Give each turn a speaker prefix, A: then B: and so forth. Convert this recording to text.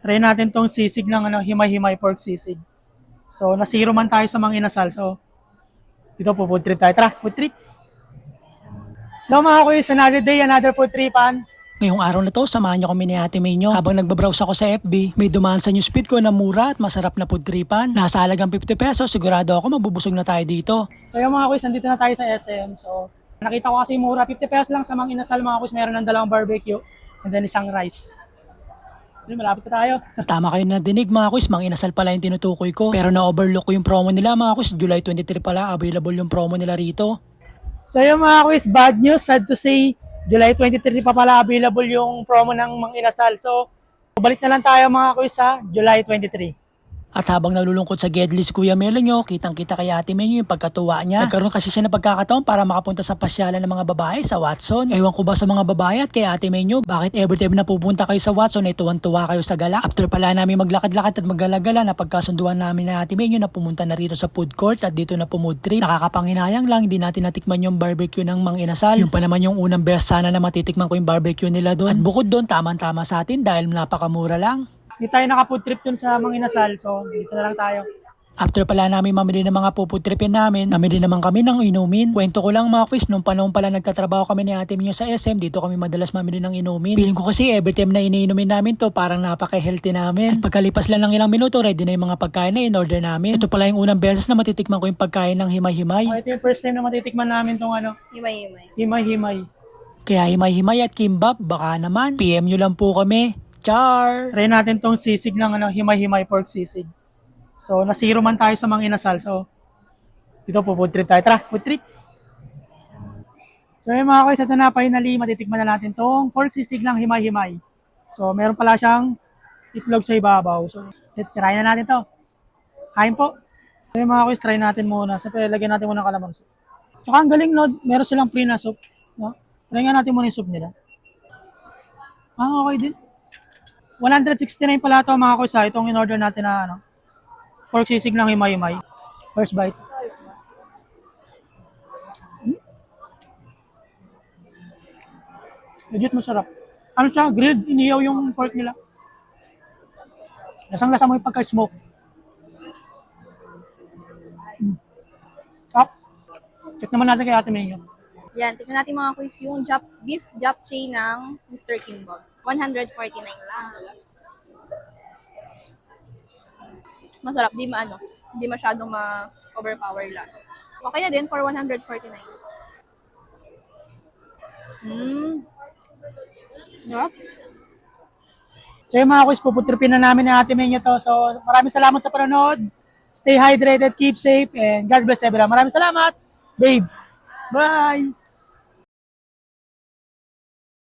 A: Try natin tong sisig ng himay-himay pork sisig. So, nasiro man tayo sa mga inasal. So, dito po food trip tayo. Tara, food trip. Hello mga kuys, another day, another food tripan.
B: Ngayong araw na to, samahan niyo kami ni Ate May nyo. Habang nagbabrowse ako sa FB, may dumaan sa newsfeed ko na mura at masarap na food tripan. Nasa halagang 50 pesos, sigurado ako mabubusog na tayo dito.
A: So yung mga kuys, nandito na tayo sa SM. So, nakita ko kasi mura, 50 pesos lang sa mga inasal mga kuys. Meron ng dalawang barbecue and then isang rice. So, malapit na tayo.
B: Tama kayo na dinig mga kuys, mga inasal pala yung tinutukoy ko. Pero na-overlook ko yung promo nila mga kuys, July 23 pala, available yung promo nila rito.
A: So yung mga kuys, bad news, sad to say, July 23 pa pala available yung promo ng mga inasal. So, balik na lang tayo mga kuys sa July 23.
B: At habang nalulungkot sa Gedli si Kuya Melo nyo, kitang-kita kay Ate Menyo yung pagkatuwa niya. Nagkaroon kasi siya ng pagkakataon para makapunta sa pasyalan ng mga babae sa Watson. Ewan ko ba sa mga babae at kay Ate Menyo, bakit every time na pupunta kayo sa Watson ay tuwan-tuwa kayo sa gala. After pala namin maglakad-lakad at maggala-gala na pagkasunduan namin na Ate Menyo na pumunta na rito sa food court at dito na po-mood trip. Nakakapanghinayang lang, hindi natin natikman yung barbecue ng Mang Inasal. Yung pa naman yung unang best sana na matitikman ko yung barbecue nila doon. At bukod doon, tamang-tama sa atin dahil napakamura lang.
A: Hindi tayo naka-food trip dun sa mga inasal. So, dito na lang tayo.
B: After pala namin mamili ng mga puputripin namin, namili naman kami ng inumin. Kwento ko lang mga quiz, nung panahon pala nagtatrabaho kami ni Ate Minyo sa SM, dito kami madalas mamili ng inumin. Feeling ko kasi every time na iniinumin namin to, parang napaka-healthy namin. At pagkalipas lang ng ilang minuto, ready na yung mga pagkain na in-order namin. Ito pala yung unang beses na matitikman ko yung pagkain ng himay-himay.
A: Ito yung first time na matitikman namin tong
C: Himay-himay.
A: himay-himay.
B: Kaya himay-himay at kimbap, baka naman, PM nyo lang po kami. Char!
A: Try natin tong sisig ng himay-himay pork sisig. So, nasiro man tayo sa mga inasal. So, dito po food trip tayo. Tara, food trip. So, yung mga kuys, ito na finally, matitikman na natin tong pork sisig ng himay-himay. So, meron pala siyang itlog sa ibabaw. So, try na natin to. Kain po. So, yung mga kuys, try natin muna. So, lagyan natin muna ng kalamansi. Tsaka ang galing, no? Meron silang free na soup. No? Try nga natin muna yung soup nila. Okay din. 169 pala ito mga kuys, itong in-order natin na pork sisig ng himay-himay. First bite. Legit masarap. Ano siya, grilled, inihaw yung pork nila. Lasang-lasa mo yung pagka-smoke. Top. Check naman natin kay Ate Menyo.
C: Yan, tignan natin mga kuys yung beef japchae ng Mr. Kimball. 149 lang. Masarap, hindi masyadong ma-overpower lasa. Okay na din for 149. Sarap.
A: So yung mga kuys, puputripin na namin ng Ate Menyo to. So maraming salamat sa panonood. Stay hydrated, keep safe, and God bless everyone. Maraming salamat, babe. Bye!